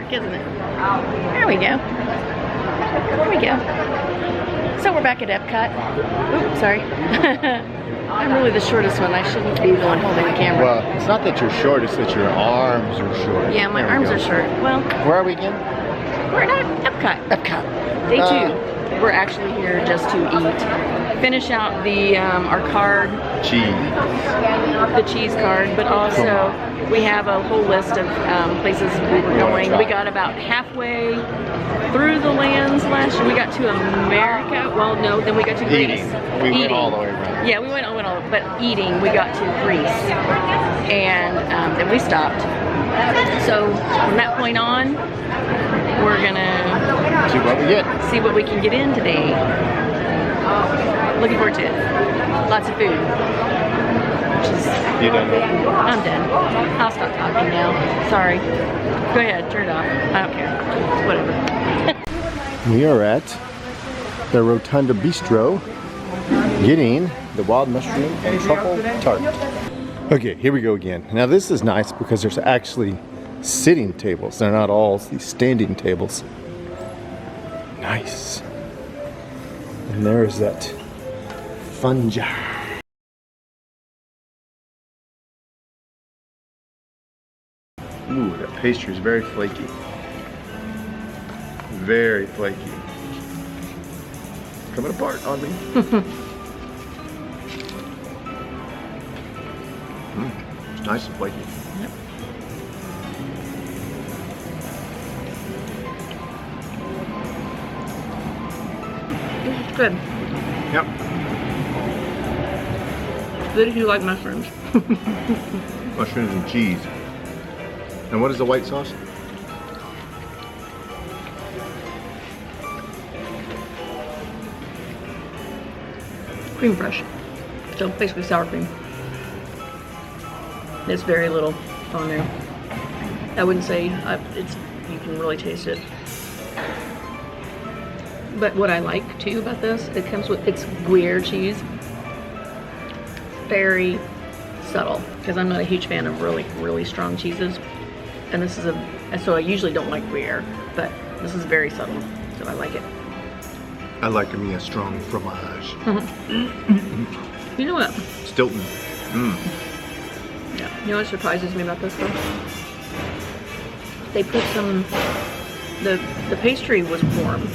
work, isn't it? There we go. There we go. So we're back at EPCOT. Oops, sorry. I'm really the shortest one. I shouldn't be the one holding the camera. Well, it's not that you're short, it's that your arms are short. Yeah, my arms are short. Well, where are we again? We're at Epcot. Epcot. Day 2. We're actually here just to eat. Finish out the our card. Cheese. The cheese card, but also we have a whole list of places we were going. We got about halfway through the lands last year. We got to America. Well, no, then we got to Greece. We went all the way around. Yeah, we went all, but eating, we got to Greece. And then we stopped. So from that point on, we're gonna see what we get. See what we can get in today. Looking forward to it. Lots of food. You done? I'm done. I'll stop talking now. Sorry. Go ahead, turn it off. I don't care. Whatever. We are at the Rotunda Bistro getting the wild mushroom and truffle tart. Okay, here we go again. Now this is nice because there's actually sitting tables. They're not all these standing tables. Nice. And there's that fungi. Ooh, that pastry is very flaky. Very flaky. It's coming apart on me. It's nice and flaky. Yep. It's good. Yep. Good if you like mushrooms. Mushrooms and cheese. And what is the white sauce? Cream fresh. So basically sour cream. There's very little on there. I wouldn't say you can really taste it. But what I like too about this, it comes with, it's Gruyere cheese. Very subtle, because I'm not a huge fan of really strong cheeses. And this is so I usually don't like Gruyere, but this is very subtle, so I like it. I like me a strong fromage. You know what? Stilton. Yeah. You know what surprises me about this though? They put some, the pastry was warm,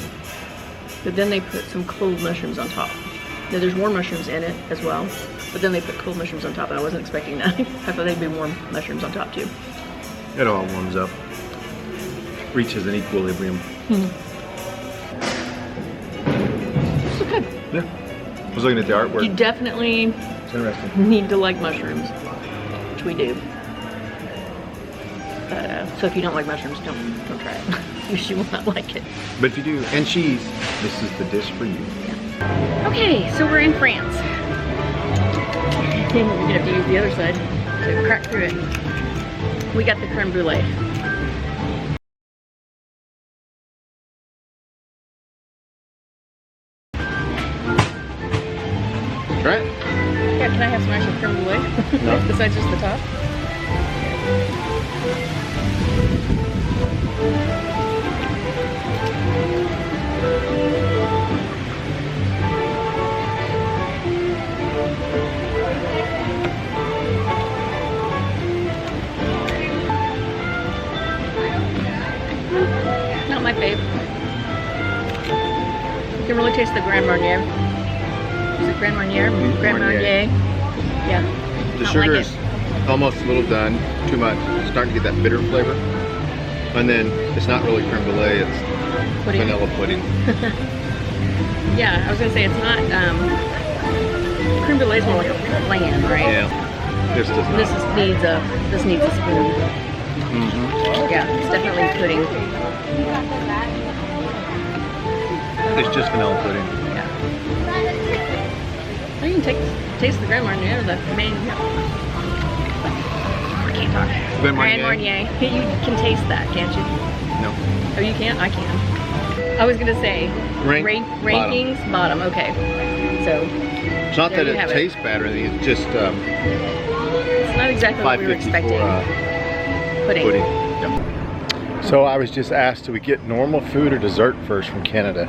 but then they put some cold mushrooms on top. Now there's warm mushrooms in it as well, but then they put cold mushrooms on top, and I wasn't expecting that. I thought they'd be warm mushrooms on top too. It all warms up. Reaches an equilibrium. This is good. Yeah. I was looking at the artwork. You definitely It's interesting. need to like mushrooms, which we do. So if you don't like mushrooms, don't try it. You will not like it. But if you do, and cheese, this is the dish for you. Yeah. Okay, so we're in France. We're gonna have to use the other side to crack through it. We got the crème brûlée. Right? Yeah, can I have some actual crème brûlée? No. Besides just the top? Not my fave. You can really taste the Grand Marnier. Is it Grand Marnier? Grand Marnier. Yeah. The Not sugar like is almost a little done, too much. It's starting to get that bitter flavor. And then it's not really creme brulee, it's Pudding. vanilla pudding. Yeah, I was gonna say it's not. Creme brulee is more like a plan, right? Yeah. This does not. This needs a spoon. Yeah, it's definitely pudding. It's just vanilla pudding. Yeah. Well, you can taste the Grand Marnier, the main. I can't talk. Grand Grand Marnier. Marnier. You can taste that, can't you? No. Oh, you can't? I can. I was gonna say rankings bottom. Okay. So It's not there that you it have tastes bad or anything, it's just it's not exactly what we were 550 expecting. for Pudding. pudding. So I was just asked, do we get normal food or dessert first from Canada?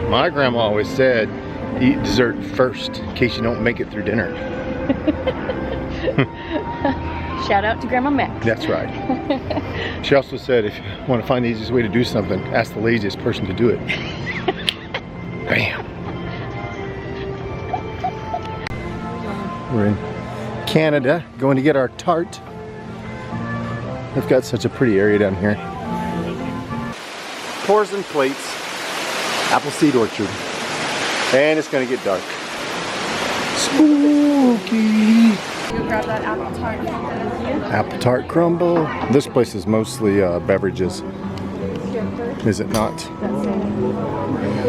My grandma always said, eat dessert first in case you don't make it through dinner. Shout out to Grandma Mac. That's right. She also said, if you want to find the easiest way to do something, ask the laziest person to do it. Bam. We're in Canada, going to get our Tart. They've got such a pretty area down here. Pours and plates, Appleseed Orchard. And it's gonna get dark. Spooky! You grab that apple tart. Apple Tart Crumble. This place is mostly beverages. Is it not?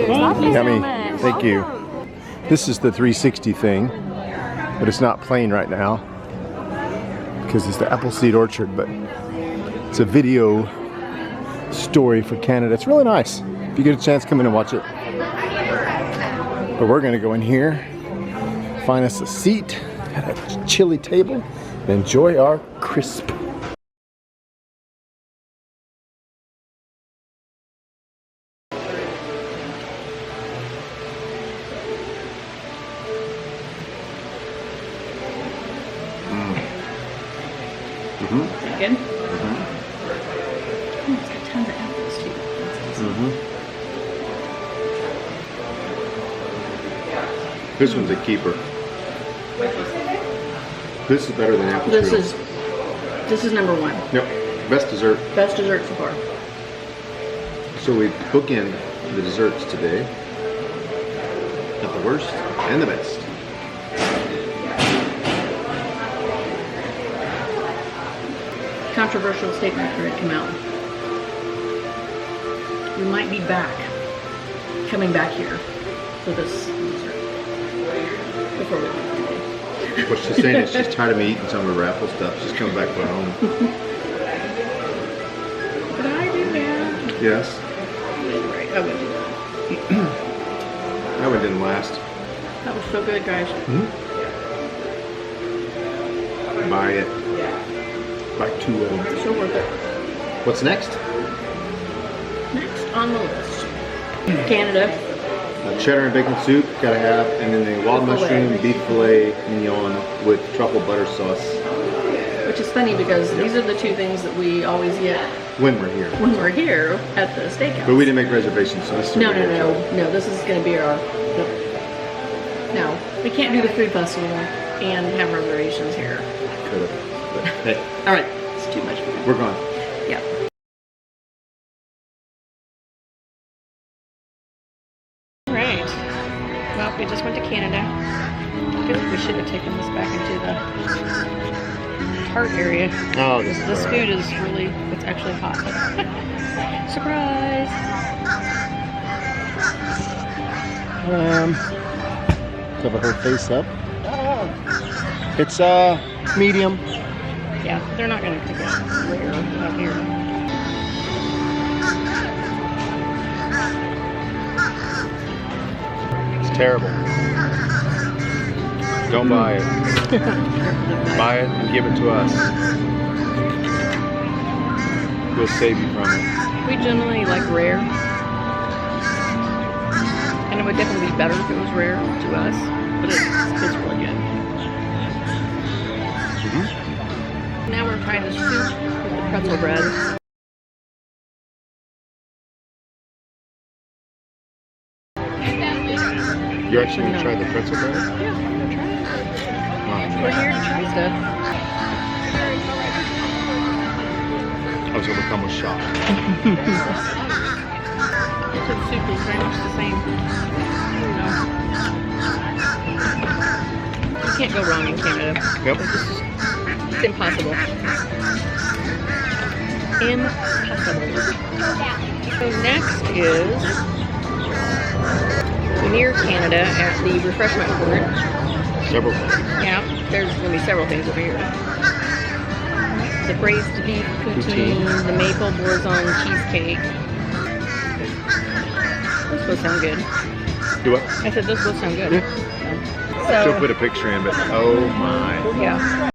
Thank you Yummy. so much. Thank you. This is the 360 thing, but it's not playing right now because it's the Appleseed Orchard, but it's a video story for Canada. It's really nice. If you get a chance, come in and watch it. But we're gonna go in here, find us a seat at a chilly table, and enjoy our crisp. Good? It's got tons of apples too. This one's a keeper. This is better than apple strudel. This is number one. Yep, best dessert. Best dessert so far. So we bookend the desserts today. Got the worst and the best. Controversial statement for it to come out. We might be coming back here for this dessert. Before we leave today. What she's saying is she's tired of me eating some of her apple stuff. She's coming back for her home. Did I do that? Yes. Right, I wouldn't do that. That one didn't last. That was so good, guys. Buy it. Buy two of them. So worth it. What's next? Next on the list. Canada. Cheddar and bacon soup, gotta have, and then the wild mushroom beef filet mignon with truffle butter sauce. Which is funny because these are the two things that we always get When we're here. when we're here at the steakhouse. But we didn't make reservations, so this is No, this is going to be our. No, we can't do the food festival and have reservations here. Could've, but hey, All right, it's too much food. we're gone. Yeah. All right. Well, we just went to Canada. I feel like we should have taken this back into the Tart area. Oh, This food is really, it's actually hot. Surprise! Cover her face up. It's medium. Yeah, they're not going to cook it rare out here. It's terrible. Don't buy it. Buy it and give it to us. We'll save you from it. We generally like rare. And it would definitely be better if it was rare to us. But it's really good. Now we're trying the soup with the pretzel bread. You're actually going to try the pretzel bread? Yeah, we're gonna try it. Wow. We're here to try stuff. I was overcome with shock. The soup is very much the same. You can't go wrong in Canada. Yep. It's impossible. Impossible. So next is near Canada at the refreshment court. Several things. Yeah, there's going to be several things over here. The braised beef poutine, the maple boursin cheesecake. This will sound good. Do what? I said this will sound good. Yeah. She'll put a picture in, but oh my. Yeah.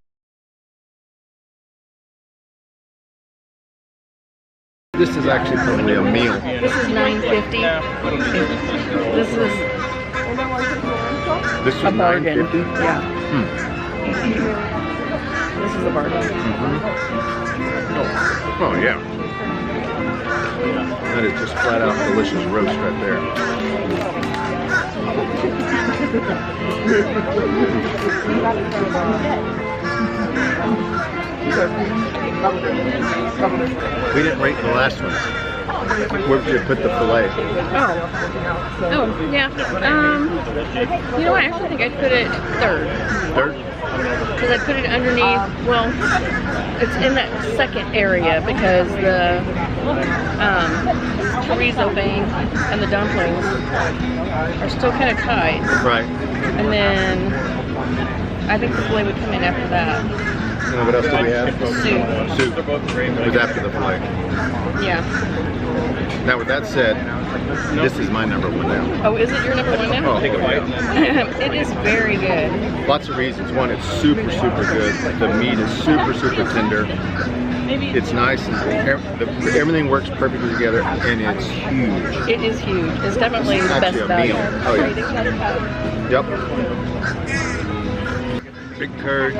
This is actually probably a meal. This is $9.50. This is A bargain. $9.50? Yeah. This is a bargain. Oh yeah. That is just flat out delicious roast right there. We didn't rate the last one. Where did you put the filet? Oh, yeah. You know what? I actually think I'd put it third. Third? Because I put it underneath, well, it's in that second area because the chorizo thing and the dumplings are still kind of tight. Right. And then I think the filet would come in after that. And what else do we have? Soup. Soup. It was after the filet. Yeah. Now with that said, this is my number one now. Oh, is it your number one now? Oh, yeah. It is very good. Lots of reasons. One, it's super, super good. The meat is super, super tender. It's nice. Everything works perfectly together, and it's huge. It is huge. It's definitely the best Actually a value. meal. Oh yeah. Yep. Big curd,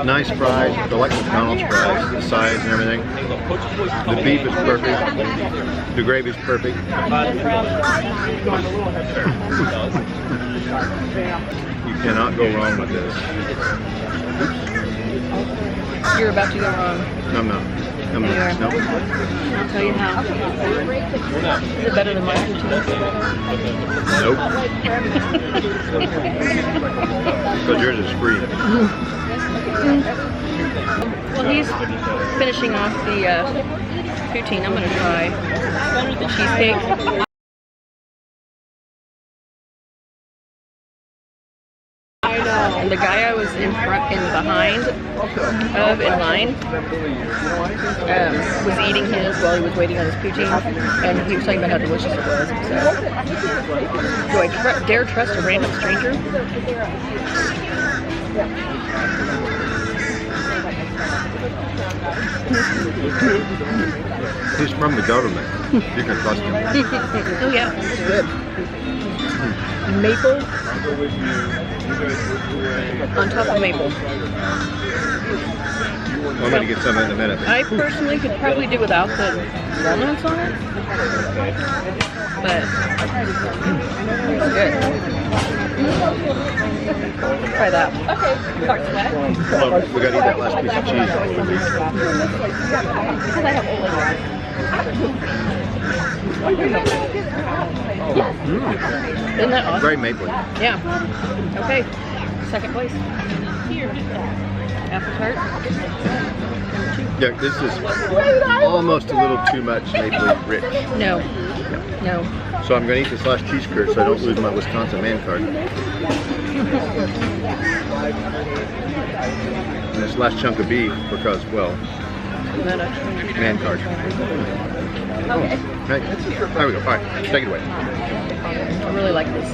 nice fries. I like McDonald's fries, the size and everything. The beef is perfect. The gravy is perfect. You cannot go wrong with this. You're about to go wrong. No, I'm not. I'm You are. not. No. I'll tell you how. Is it better than my poutine? Nope. Because yours is free. Well, he's finishing off the poutine. I'm going to try the cheesecake. And the guy I was in behind of in line was eating his while he was waiting on his poutine, and he was talking about how delicious it was. So, do I dare trust a random stranger? He's from the government. You can trust him. Oh yeah, it's good. Maple on top of maple. I'm going to get some in a minute. I personally could probably do without the walnuts on it, but it's good. Try that. Okay. Well, we got to eat that last piece of cheese. Isn't that awesome? Very maple. Yeah. Okay. Second place. Apple tart. Yeah, this is almost a little too much maple rich. No. No. So I'm going to eat this last cheese curd so I don't lose my Wisconsin man card. And this last chunk of beef because, well, man card. Okay. There we go. All right, take it away. I really like this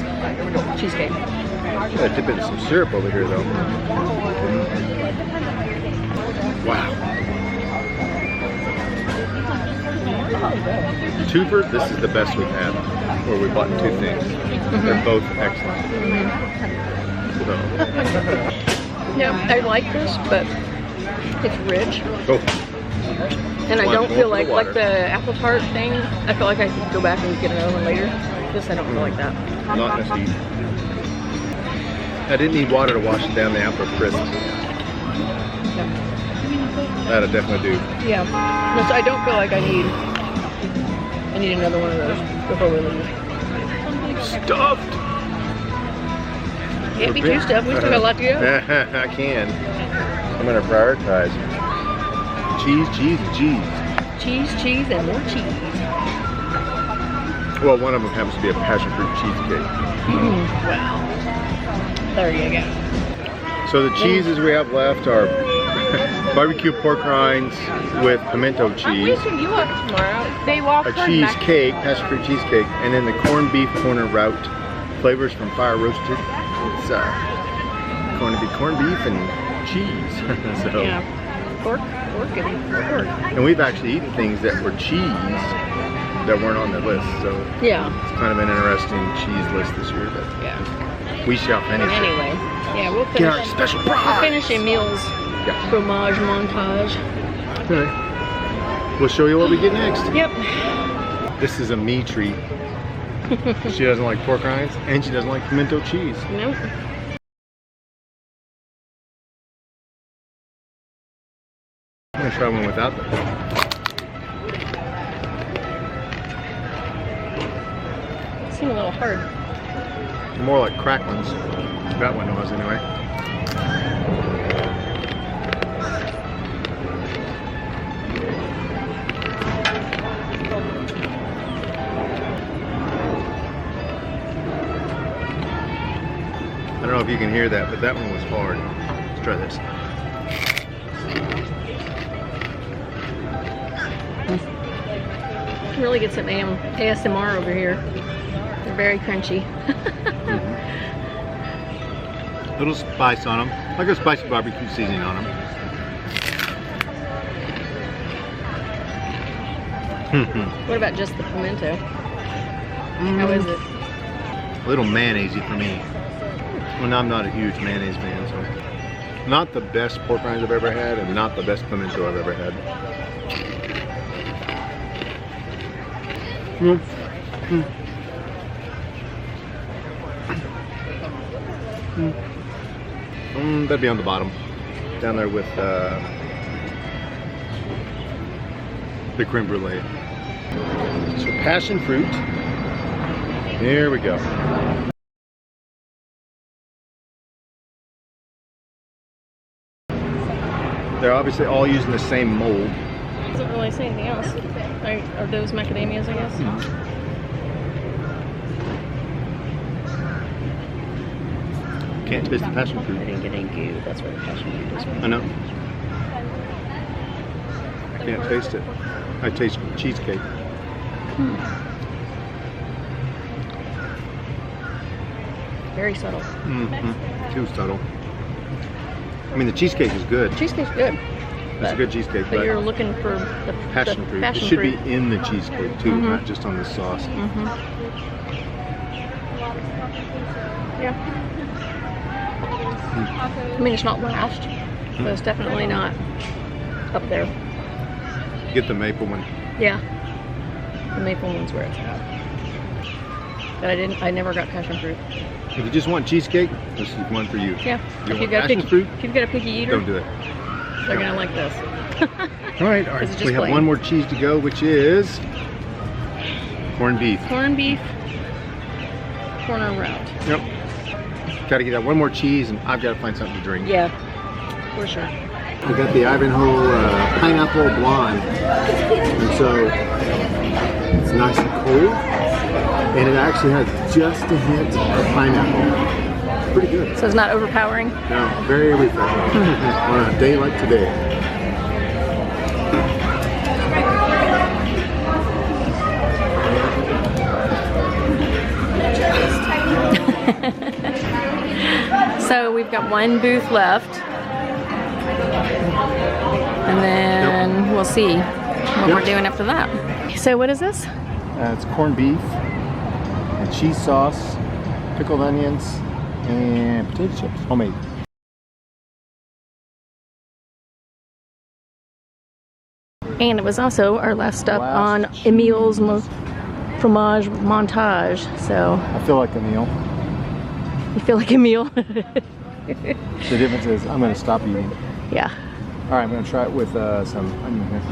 cheesecake. I'm going to dip it in some syrup over here, though. Wow. Twofer, this is the best we've had. Or we bought two things. They're both excellent. So. Yeah, I like this, but it's rich. Oh. And I don't feel like the apple tart thing, I feel like I could go back and get another one later. This, I don't feel like that. Not necessarily. I didn't need water to wash it down the apple crisp. That'll definitely do. Yeah. No, so I don't feel like I need another one of those before we leave. Stuffed! Can't be too stuffed. We still got a lot to go. I can. I'm going to prioritize. Cheese, cheese, and cheese. Cheese, cheese, and more cheese. Well, one of them happens to be a passion fruit cheesecake. Wow. There you go. So the cheeses we have left are barbecue pork rinds with pimento cheese, You walk tomorrow. They walk a cheesecake, passion fruit cheesecake, and then the corned beef corner route flavors from fire roasted. It's going to be corned beef and cheese. So Yeah. pork. And we've actually eaten things that were cheese that weren't on the list, so Yeah. it's kind of an interesting cheese list this year. But Yeah. we shall finish it. Anyway, yeah, we'll Get our finish. special We'll prize. finish Emile's Yeah. fromage montage. Okay. We'll show you what we get next. Yep. This is a me treat. She doesn't like pork rinds, and she doesn't like pimento cheese. Nope. I'm gonna try one without that. Seem a little hard. More like cracklings. That one was anyway. I don't know if you can hear that, but that one was hard. Let's try this. Really get some ASMR over here. They're very crunchy. Little spice on them, like a spicy barbecue seasoning on them. What about just the pimento? How is it? A little mayonnaisey for me. Well, I'm not a huge mayonnaise fan, so not the best pork rinds I've ever had, and not the best pimento I've ever had. That'd be on the bottom, down there with the creme brulee. So passion fruit. Here we go. They're obviously all using the same mold. Doesn't really say anything else. Are those macadamias, I guess? Can't taste the passion I fruit. didn't get any goo. That's where the passion fruit is. I know. I can't taste it. I taste cheesecake. Very subtle. Too subtle. I mean, the cheesecake is good. Cheesecake's good. It's a good cheesecake, But you're looking for the passion fruit. Passion It should fruit. be in the cheesecake too, not just on the sauce. Yeah. I mean, it's not last, but it's definitely not up there. Get the maple one. Yeah. The maple one's where it's at. But I never got passion fruit. If you just want cheesecake, this is one for you. Yeah. If you want got passion fruit, if you've got a picky eater, don't do it. they're gonna like this. All right. Is it just We have plain? one more cheese to go, which is corned beef. Corned beef, corner route. Yep. Got to get out one more cheese, and I've got to find something to drink. Yeah, for sure. I got the Ivanhoe pineapple blonde, and so it's nice and cold, and it actually has just a hint of pineapple. Pretty good. So it's not overpowering. No, very refreshing on a day like today. So we've got one booth left, and then we'll see what we're doing after that. So what is this? It's corned beef, and cheese sauce, pickled onions, and potato chips, homemade. And it was also our last stop on Emile's fromage montage. So I feel like a meal. you feel like Emile? The difference is I'm going to stop eating. Yeah. All right, I'm going to try it with some onion here.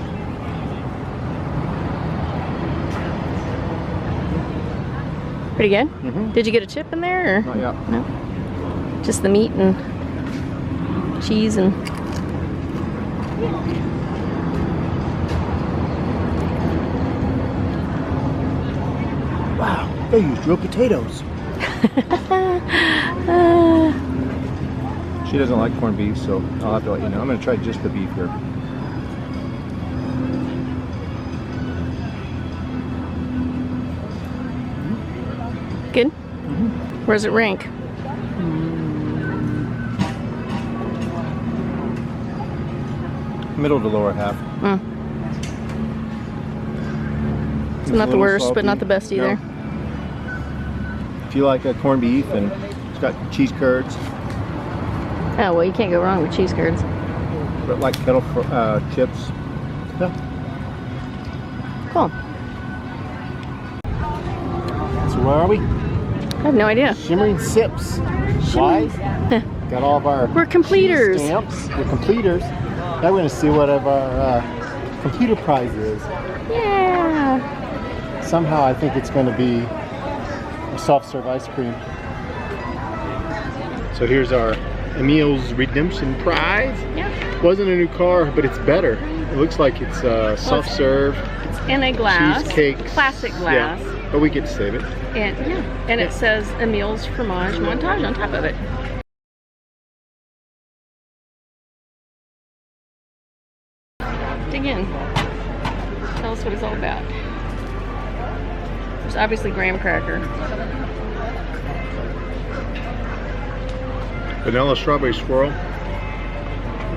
Pretty good? Mm-hmm. Did you get a chip in there? Or? Not yet. No. Just the meat and cheese and... Wow, they used real potatoes. She doesn't like corned beef, so I'll have to let you know. I'm going to try just the beef here. Good? Where does it rank? Middle to lower half. It's not the worst, but not the best either. No. If you like corned beef and it's got cheese curds. Oh, well, you can't go wrong with cheese curds. But like kettle chips. Yeah. Cool. So where are we? I have no idea. Shimmering Sips. Why? Got all of our We're completers. cheese stamps. We're completers. Now we're going to see what our computer prize is. Yeah. Somehow I think it's going to be a soft serve ice cream. So here's our Emiles Redemption Prize. Yeah. Wasn't a new car, but it's better. It looks like it's soft serve. It's in a glass. Cheesecake. Plastic glass. Yeah, but we get to save it. And it says Emiles fromage montage on top of it. Dig in. Tell us what it's all about. There's obviously graham cracker. Vanilla strawberry swirl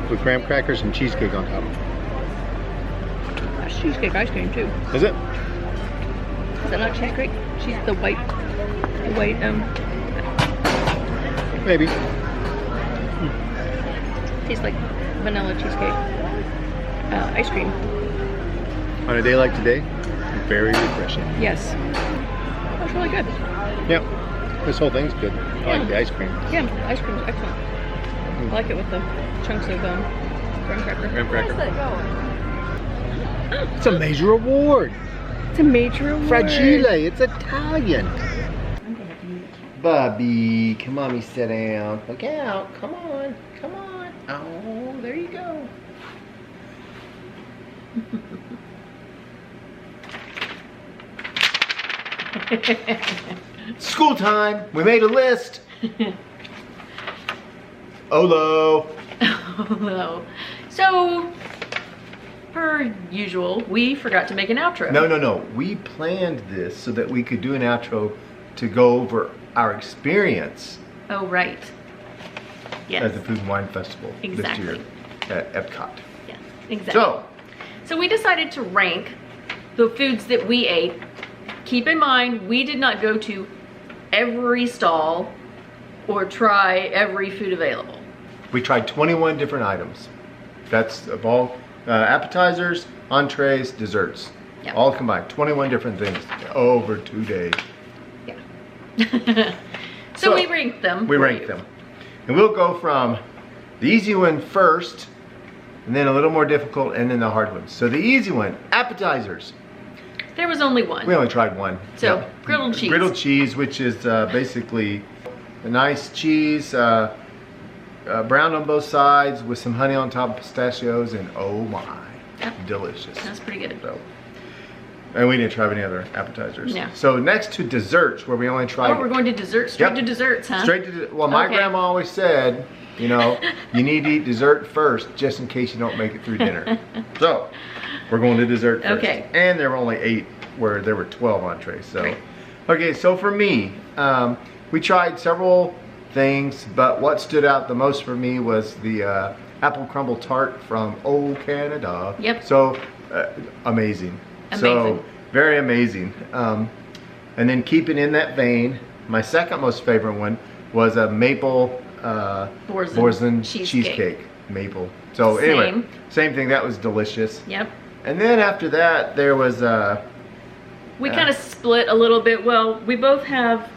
with graham crackers and cheesecake on top. That's cheesecake ice cream too. Is it? Is that not cheesecake? The white, Maybe. tastes like vanilla cheesecake ice cream. On a day like today, very refreshing. Yes. That's really good. Yep. This whole thing's good. I like the ice cream. Yeah, ice cream's excellent. I like it with the chunks of graham cracker. Graham cracker. It's a major award. It's a major award. Fragile, it's Italian. Bubby, come on, me sit down. Look out, come on, come on. Oh, there you go. School time, we made a list. Olo. Hello. So, per usual, we forgot to make an outro. No. We planned this so that we could do an outro to go over our experience Oh, right. Yes. at the Food and Wine Festival Exactly. this year at EPCOT. Yeah, exactly. So, we decided to rank the foods that we ate. Keep in mind, we did not go to every stall or try every food available. we tried 21 different items. That's of all appetizers, entrees, desserts. Yep. All combined, 21 different things over 2 days. Yeah. so we ranked them. We ranked them. And we'll go from the easy one first, and then a little more difficult, and then the hard ones. So the easy one, appetizers. There was only one. We only tried one. So, Yeah. grilled cheese. Grilled cheese, which is basically a nice cheese, browned on both sides with some honey on top of pistachios, and oh my, delicious. That's pretty good. So, and we didn't try any other appetizers. No. So next to desserts, where we only tried. Oh, we're going to desserts, straight to desserts, huh? Straight to, well, my Okay. grandma always said, you know, you need to eat dessert first, just in case you don't make it through dinner. So, we're going to dessert first. Okay. And there were only 8, where there were 12 entrees. So, Great. Okay, so for me, we tried several things, but what stood out the most for me was the apple crumble tart from Old Canada. Yep. So, amazing. So, very amazing. And then keeping in that vein, my second most favorite one was a maple Borzen cheesecake. Maple. So anyway, same thing. That was delicious. Yep. And then after that, there was we kind of split a little bit. Well, we both have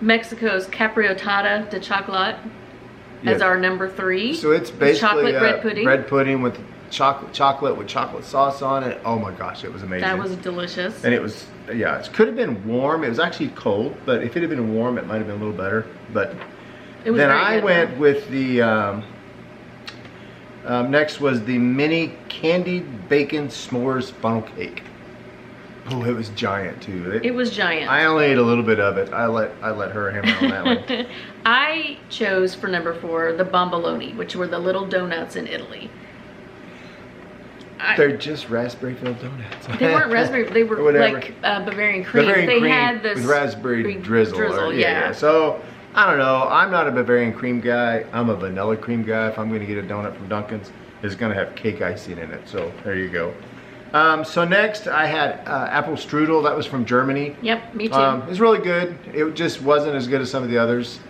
Mexico's capriotada de chocolate as our number 3. So it's basically chocolate bread pudding with chocolate with chocolate sauce on it. Oh my gosh, it was amazing. That was delicious. And it was, yeah, it could have been warm. It was actually cold, but if it had been warm, it might have been a little better. But It was then very I good, went though. with the next was the mini candied bacon s'mores funnel cake. Oh, it was giant too. It was giant. I only ate a little bit of it. I let her hammer on that one. I chose for number 4 the bomboloni, which were the little donuts in Italy. They're just raspberry filled donuts. They weren't raspberry. They were like Bavarian cream. Bavarian cream had this with raspberry drizzle. Yeah. So I don't know. I'm not a Bavarian cream guy. I'm a vanilla cream guy if I'm going to get a donut from Dunkin's. is going to have cake icing in it. So there you go. So next I had apple strudel. That was from Germany. Yep, me too. It was really good. It just wasn't as good as some of the others.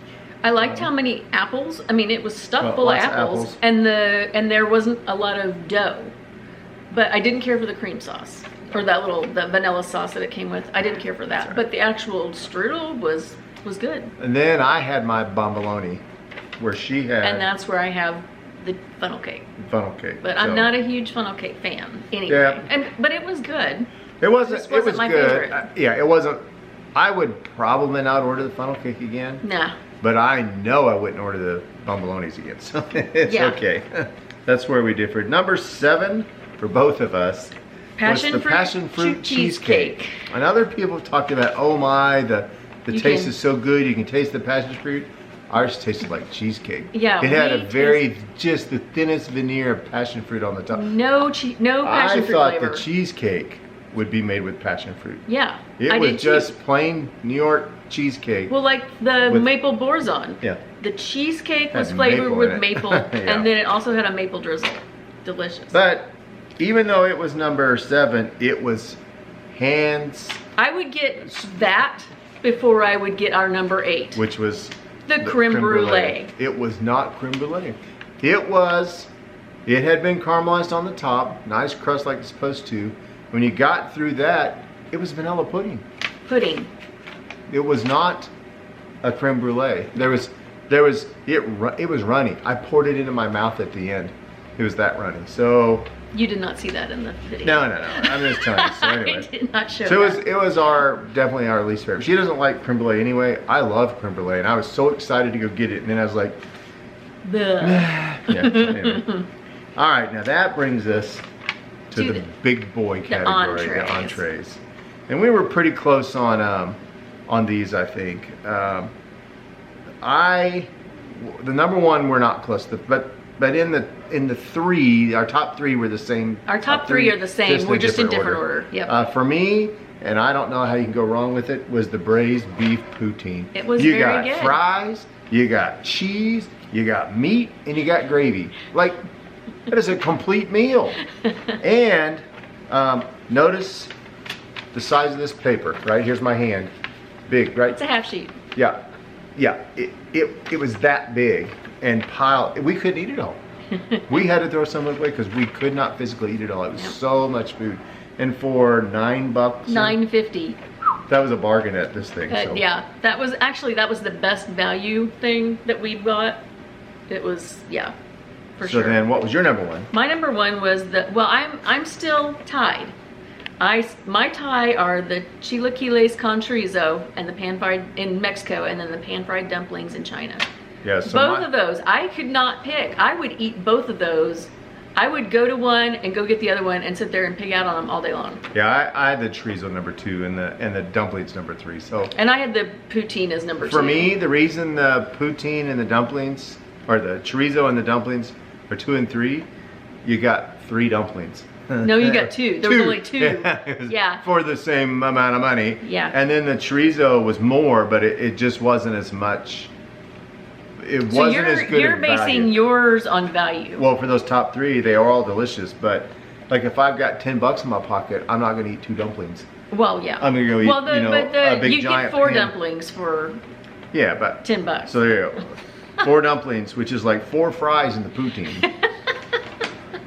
I liked how many apples. I mean, it was stuffed full of lots of apples, and there wasn't a lot of dough. But I didn't care for the cream sauce or the vanilla sauce that it came with. I didn't care for that. But the actual strudel was good. And then I had my bomboloni, where she had. And that's where I have the funnel cake. Funnel cake. But I'm not a huge funnel cake fan anyway. Yeah. But it was good. It wasn't. Just wasn't my good. favorite. Yeah, it wasn't. I would probably not order the funnel cake again. Nah. But I know I wouldn't order the bombolonis again, so it's okay. That's where we differed. Number 7 for both of us was the passion fruit cheesecake. And other people have talked about, oh my, the taste is so good, you can taste the passion fruit. Ours tasted like cheesecake. Yeah, it had just the thinnest veneer of passion fruit on the top. No passion fruit flavor. I thought the cheesecake would be made with passion fruit. Yeah, it was just plain New York cheesecake. Well, like the maple boursin. Yeah. The cheesecake was flavored with maple, and then it also had a maple drizzle. Delicious. But even though it was number 7, it was hands. I would get that before I would get our number 8, which was the crème brûlée. It was not crème brûlée. It had been caramelized on the top, nice crust like it's supposed to. When you got through that, it was vanilla pudding. It was not a crème brûlée. It was runny. I poured it into my mouth at the end. It was that runny. So you did not see that in the video. No. I'm just telling you. So anyway, I did not show so that. it was definitely our least favorite. She doesn't like crème brûlée anyway. I love crème brûlée, and I was so excited to go get it, and then I was like, yeah. Anyway. All right, now that brings us to the big boy category, the entrees. And we were pretty close on these, I think. The number 1 we're not close to, but in the 3, our top 3 were the same. Our top 3 are the same. We're just in different order. Yep. For me, and I don't know how you can go wrong with it, was the braised beef poutine. It was very good. You got fries, you got cheese, you got meat, and you got gravy. Like, that is a complete meal. And notice the size of this paper, right? Here's my hand. Big, right? It's a half sheet. Yeah. It was that big and piled. We couldn't eat it all. We had to throw some away because we could not physically eat it all. It was so much food. And for $9, $9.50. That was a bargain at this thing. So. Yeah, that was the best value thing that we bought. It was, for sure. So then, what was your number 1? My number 1 was I'm still tied. My tie are the chilaquiles con chorizo and the pan-fried in Mexico, and then the pan-fried dumplings in China. Yeah, so both of those, I could not pick. I would eat both of those. I would go to one and go get the other one and sit there and pig out on them all day long. Yeah, I had the chorizo number 2 and the dumplings number 3. So. And I had the poutine as number 2. For me, the reason the poutine and the dumplings, or the chorizo and the dumplings, are 2 and 3, you got 3 dumplings. No, you got 2. There was only 2. Yeah. For the same amount of money. Yeah. And then the chorizo was more, but it just wasn't as much. It wasn't as good. You're basing yours on value. Well, for those top 3, they are all delicious, but like if I've got $10 in my pocket, I'm not going to eat 2 dumplings. Well, yeah. I'm going to go eat, a big you giant get 4 pan. Dumplings for but $10. So there you go. 4 dumplings, which is like 4 fries in the poutine.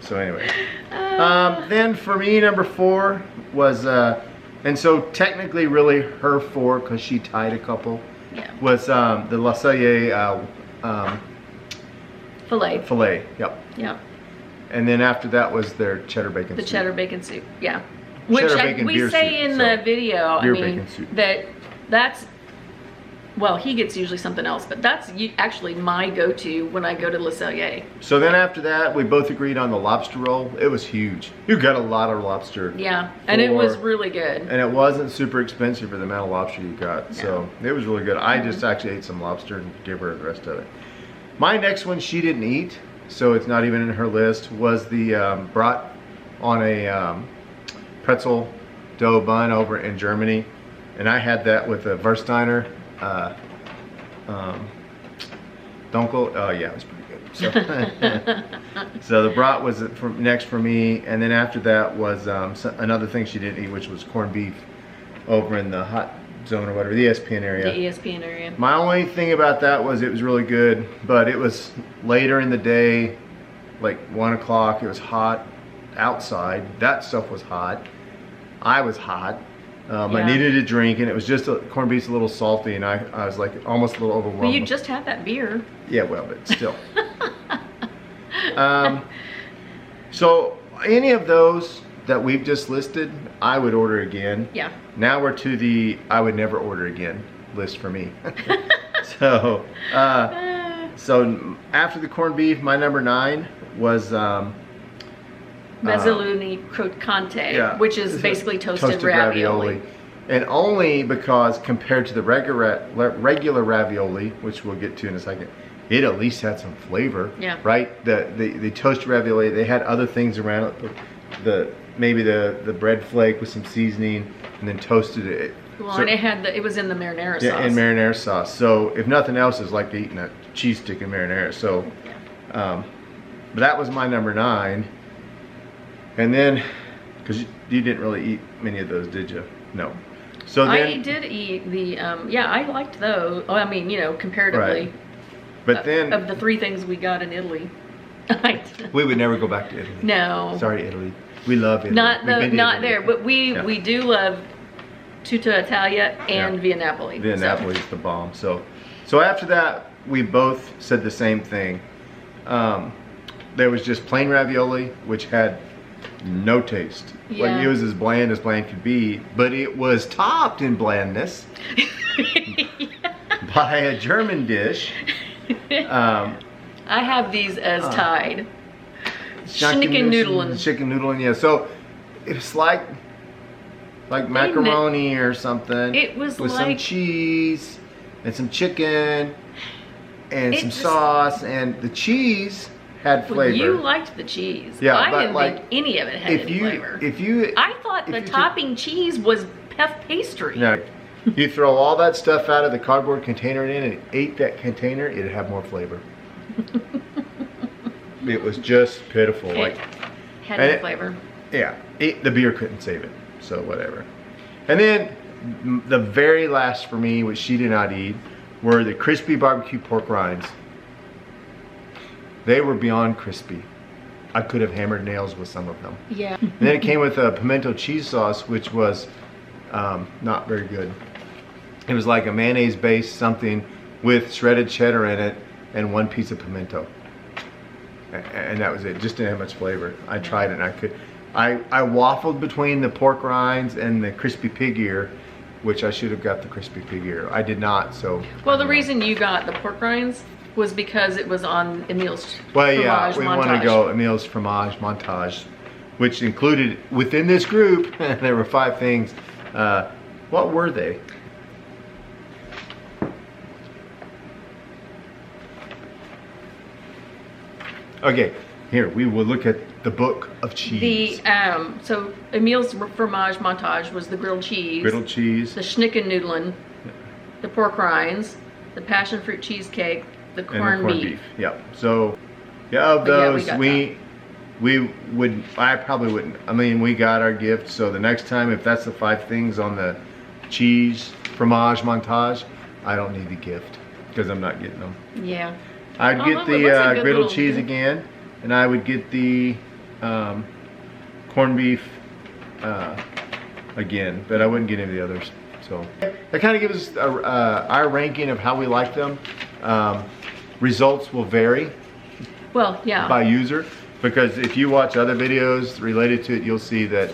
So anyway, then for me, number 4 was, and so technically really her 4, because she tied a couple, was the La Cellier Filet, Yep. And then after that was their cheddar bacon soup. The cheddar bacon soup, yeah. Which we say in the video, I mean, that's, well, he gets usually something else, but that's actually my go-to when I go to Le Cellier. So then after that, we both agreed on the lobster roll. It was huge. You got a lot of lobster. Yeah, and it was really good. And it wasn't super expensive for the amount of lobster you got. No. So it was really good. I just actually ate some lobster and gave her the rest of it. My next one she didn't eat, so it's not even in her list, was the brat on a pretzel dough bun over in Germany. And I had that with a Wurststeiner. Dunkel, oh yeah, it was pretty good. So, so the brat was next for me, and then after that was another thing she didn't eat, which was corned beef over in the hot zone or whatever, the ESPN area. The ESPN area. My only thing about that was it was really good, but it was later in the day, like 1 o'clock. It was hot outside. That stuff was hot. I was hot. I needed a drink, and it was just corned beef's a little salty, and I was like almost a little overwhelmed. Well, you just had that beer. Yeah, well, but still. So any of those that we've just listed, I would order again. Yeah. Now we're to the I would never order again list for me. So so after the corned beef, my number 9 was Mezzaluni croccante, which is basically toasted ravioli. And only because compared to the regular ravioli, which we'll get to in a second, it at least had some flavor. Yeah. Right? The toasted ravioli, they had other things around it. Maybe the bread flake with some seasoning, and then toasted it. Well, and it was in the marinara sauce. Yeah, in marinara sauce. So if nothing else, it's like eating a cheese stick in marinara. So, but that was my number 9. And then, because you didn't really eat many of those, did you? No. So then, I did eat the, I liked those. I mean, comparatively. Right. But then, of the 3 things we got in Italy. we would never go back to Italy. No. Sorry, Italy. We love Italy. Not there, but we do love Tutta Italia and Via Napoli. Via Napoli is the bomb. So after that, we both said the same thing. There was just plain ravioli, which had no taste. Yeah. Like, it was as bland could be, but it was topped in blandness by a German dish. I have these as tied. Chicken noodling. Chicken noodling, yeah. So it's like macaroni or something. It was with like some cheese and some chicken and some sauce, and the cheese had flavor. Well, you liked the cheese. Yeah, I but didn't think any of it had any flavor. I thought the topping cheese was puff pastry. No, you throw all that stuff out of the cardboard container in and ate that container, it'd have more flavor. It was just pitiful. It had no flavor. Yeah, the beer couldn't save it, so whatever. And then the very last for me, which she did not eat, were the crispy barbecue pork rinds. They were beyond crispy. I could have hammered nails with some of them. Yeah. And then it came with a pimento cheese sauce, which was not very good. It was like a mayonnaise-based something with shredded cheddar in it and 1 piece of pimento. And that was it. Just didn't have much flavor. I tried it and I waffled between the pork rinds and the crispy pig ear, which I should have got the crispy pig ear. I did not, so. Well, the reason you got the pork rinds was because it was on Emile's fromage we want to go Emile's fromage montage, which included within this group, there were 5 things. What were they? Okay, here we will look at the book of cheese. So Emile's fromage montage was the grilled cheese. Grilled cheese. The schnicken noodlen, the pork rinds, the passion fruit cheesecake, the corned beef. Yep. So, of those, I probably wouldn't. I mean, we got our gift, so the next time, if that's the 5 things on the cheese fromage montage, I don't need the gift because I'm not getting them. Yeah. I'd get the grilled cheese again, and I would get the corned beef again, but I wouldn't get any of the others. So that kind of gives us our ranking of how we like them. Results will vary. Well, yeah. By user, because if you watch other videos related to it, you'll see that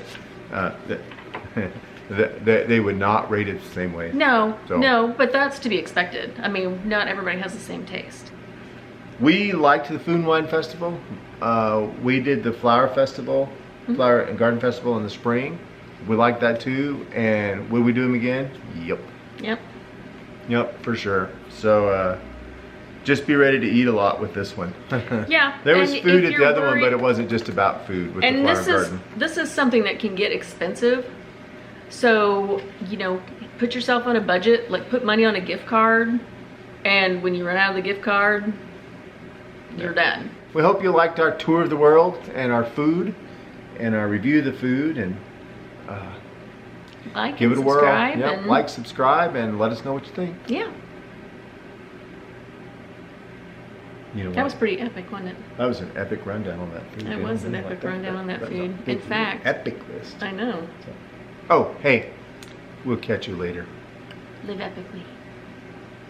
that they would not rate it the same way. No, no, but that's to be expected. I mean, not everybody has the same taste. We liked the Food and Wine Festival. We did the Flower Festival, Flower and Garden Festival in the spring. We liked that too. And will we do them again? Yep. Yep. Yep, for sure. So just be ready to eat a lot with this one. Yeah. There was food at the other one, but it wasn't just about food with the Flower Garden. This is something that can get expensive. So, put yourself on a budget, like put money on a gift card. And when you run out of the gift card, your dad. We hope you liked our tour of the world and our food and our review of the food, and Like give and it a whirl. subscribe. Yep. And Like, subscribe, and let us know what you think. yeah, You know that what? was pretty epic, wasn't it? That was an epic rundown on that food. It was an epic rundown on that was a food. big, In fact, epic list. I know. Oh, hey, we'll catch you later. Live epically.